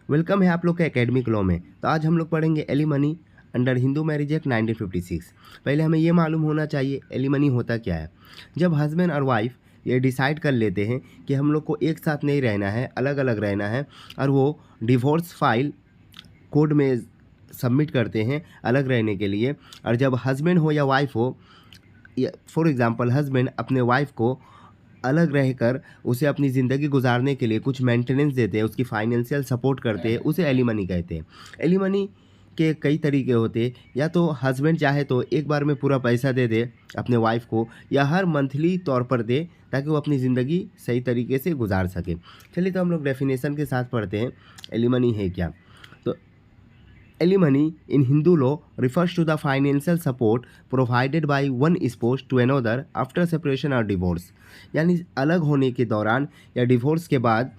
Welcome है आप लोग के एकेडमिक लॉ में। तो आज हम लोग पढ़ेंगे alimony under Hindu marriage act 1956। पहले हमें ये मालूम होना चाहिए एलिमनी होता क्या है। जब हस्बैंड और वाइफ ये डिसाइड कर लेते हैं कि हम लोग को एक साथ नहीं रहना है, अलग अलग रहना है, और वो डिवोर्स फाइल कोर्ट में सबमिट करते हैं अलग रहने के लिए। और जब हस्बैंड हो या वाइफ हो, फॉर एग्ज़ाम्पल हस्बैंड अपने वाइफ को अलग रहकर उसे अपनी ज़िंदगी गुजारने के लिए कुछ मेंटेनेंस देते हैं, उसकी फाइनेंशियल सपोर्ट करते हैं, उसे एलिमनी कहते हैं। एलिमनी के कई तरीके होते हैं। या तो हस्बैंड चाहे तो एक बार में पूरा पैसा दे दे अपने वाइफ को, या हर मंथली तौर पर दे ताकि वो अपनी ज़िंदगी सही तरीके से गुजार सके। चलिए तो हम लोग डेफिनेशन के साथ पढ़ते हैं एलिमनी है क्या। तो alimony in Hindu law refers to the financial support provided by one spouse to another after separation or divorce। यानी अलग होने के दौरान या डिवोर्स के बाद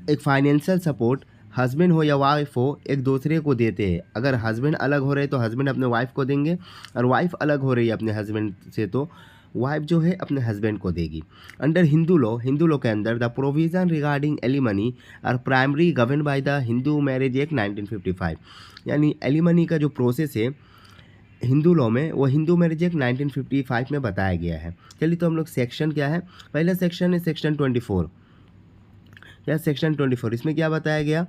एक फाइनेंशियल सपोर्ट हस्बैंड हो या वाइफ हो एक दूसरे को देते हैं। अगर हस्बैंड अलग हो रहे तो हस्बैंड अपने वाइफ को देंगे, और वाइफ अलग हो रही है अपने हस्बैंड से तो वाइफ जो है अपने हस्बैंड को देगी। अंडर हिंदू लॉ के अंदर the provision regarding alimony are primary govern by the Hindu marriage act 1955। यानी एलिमनी का जो प्रोसेस है हिंदू लॉ में वो हिंदू मैरिज एक्ट 1955 में बताया गया है। चलिए तो हम लोग सेक्शन क्या है, पहला सेक्शन है सेक्शन 24 या सेक्शन 24। इसमें क्या बताया गया,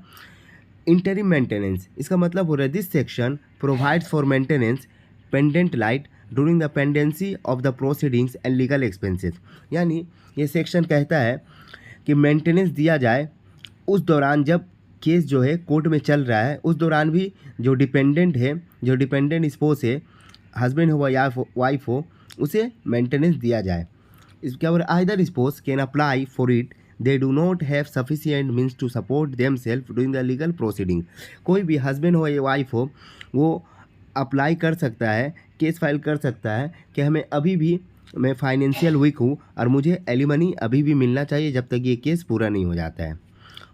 इंटरिम मेंटेनेंस। इसका मतलब हो रहा है this section provides for maintenance pendant light during the pendency of the proceedings and legal expenses. यानी ये सेक्शन कहता है कि मेंटेनेंस दिया जाए उस दौरान जब केस जो है कोर्ट में चल रहा है, उस दौरान भी जो डिपेंडेंट है, जो डिपेंडेंट स्पोस है, हस्बैंड हो या वाइफ हो, उसे मेंटेनेंस दिया जाए। इसके ऊपर either spouse can apply for it they do not have sufficient means to support them self doing the legal proceeding. कोई भी हस्बैंड हो या वाइफ हो वो अप्लाई कर सकता है, केस फाइल कर सकता है कि हमें अभी भी मैं फाइनेंशियल वीक हूँ और मुझे एलिमनी अभी भी मिलना चाहिए जब तक ये केस पूरा नहीं हो जाता है।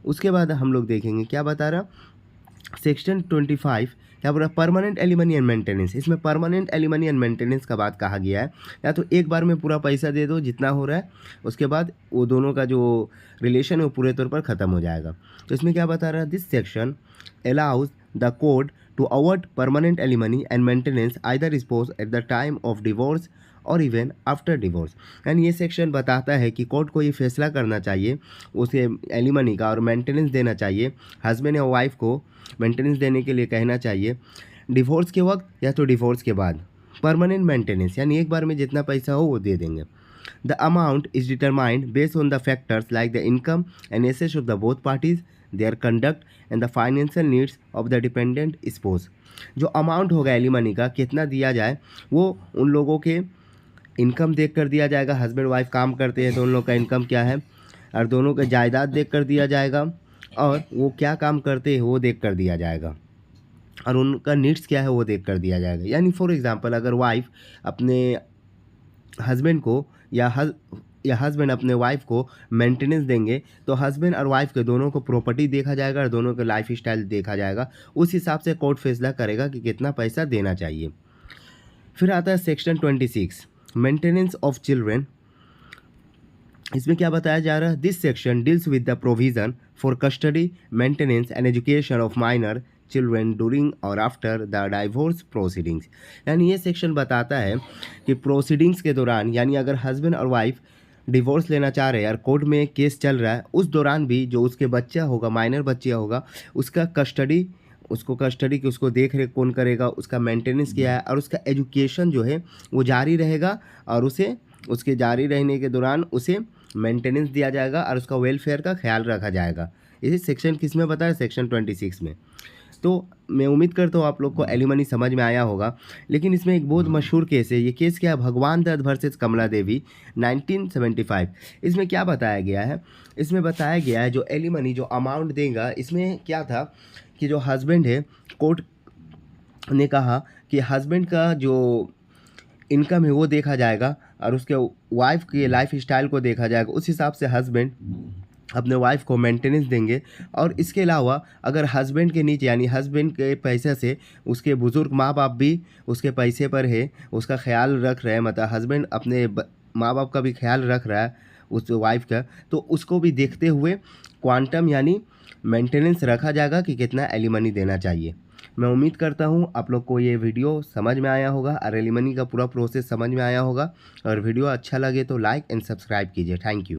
उसके बाद हम लोग देखेंगे क्या बता रहा सेक्शन 25 क्या बोल रहा परमानेंट एलिमनी एंड मेंटेनेंस। इसमें परमानेंट एलिमनी एंड मेंटेनेंस का बात कहा गया है। या तो एक बार में पूरा पैसा दे दो जितना हो रहा है, उसके बाद वो दोनों का जो रिलेशन है वो पूरे तौर पर ख़त्म हो जाएगा। तो इसमें क्या बता रहा है this section allows the court to award permanent alimony and maintenance either spouse at the time of divorce और इवन आफ्टर डिवोर्स। यानी ये सेक्शन बताता है कि कोर्ट को ये फैसला करना चाहिए उसे एलिमनी का और मेंटेनेंस देना चाहिए, हस्बैंड या वाइफ को मेंटेनेंस देने के लिए कहना चाहिए डिवोर्स के वक्त या तो डिवोर्स के बाद। परमानेंट मेंटेनेंस यानी एक बार में जितना पैसा हो वो दे देंगे। The amount is determined based on the factors like the income and assets of the both parties, there conduct and the financial needs of the dependent suppose. जो अमाउंट होगा एलिमनी का कितना दिया जाए वो उन लोगों के इनकम देख कर दिया जाएगा, हस्बैंड वाइफ काम करते हैं तो उन लोग का इनकम क्या है, और दोनों का जायदाद देख कर दिया जाएगा, और वो क्या काम करते हैं वो देख कर दिया जाएगा, और उनका नीड्स क्या है वो देख कर दिया जाएगा। यानी फॉर एग्जांपल अगर वाइफ अपने हस्बैंड को या हस्बैंड अपने वाइफ को मेंटेनेंस देंगे तो हस्बैंड और वाइफ के दोनों को प्रॉपर्टी देखा जाएगा और दोनों के लाइफ स्टाइल देखा जाएगा। उस हिसाब से कोर्ट फैसला करेगा कि कितना पैसा देना चाहिए। फिर आता है सेक्शन 26 मेंटेनेंस ऑफ चिल्ड्रेन। इसमें क्या बताया जा रहा है this section deals with the provision for custody maintenance and education of minor children during और आफ्टर द डाइवोर्स प्रोसीडिंग्स। यानी ये सेक्शन बताता है कि प्रोसीडिंग्स के दौरान, यानी अगर हस्बैंड और वाइफ डिवोर्स लेना चाह रहे हैं और कोर्ट में केस चल रहा है, उस दौरान भी जो उसके बच्चा होगा, माइनर बच्चा होगा, उसका कस्टडी की उसको देख रेख कौन करेगा, उसका मेंटेनेंस क्या है, और उसका एजुकेशन जो है वो जारी रहेगा, और उसके जारी रहने के दौरान उसे मेंटेनेंस दिया जाएगा और उसका वेलफेयर का ख्याल रखा जाएगा। इसे सेक्शन किस में बताया, सेक्शन 26 में। तो मैं उम्मीद करता हूँ आप लोग को एलिमनी समझ में आया होगा। लेकिन इसमें एक बहुत मशहूर केस है। ये केस क्या है, भगवान दत्त वर्सेस कमला देवी 1975। इसमें क्या बताया गया है, इसमें बताया गया है जो एलिमनी जो अमाउंट देगा, इसमें क्या था कि जो हस्बैंड है, कोर्ट ने कहा कि हस्बैंड का जो इनकम है वो देखा जाएगा और उसके वाइफ के लाइफ स्टाइल को देखा जाएगा। उस हिसाब से हस्बैंड अपने वाइफ को मेंटेनेंस देंगे। और इसके अलावा अगर हस्बैंड के नीचे, यानी हस्बैंड के पैसे से उसके बुज़ुर्ग माँ बाप भी उसके पैसे पर है, उसका ख्याल रख रहे हैं, मतलब हस्बैंड अपने माँ बाप का भी ख्याल रख रहा है उस वाइफ का, तो उसको भी देखते हुए क्वांटम यानी मेंटेनेंस रखा जाएगा कि कितना एलिमनी देना चाहिए। मैं उम्मीद करता हूँ आप लोग को ये वीडियो समझ में आया होगा और एलिमनी का पूरा प्रोसेस समझ में आया होगा। और वीडियो अच्छा लगे तो लाइक एंड सब्सक्राइब कीजिए। Thank you.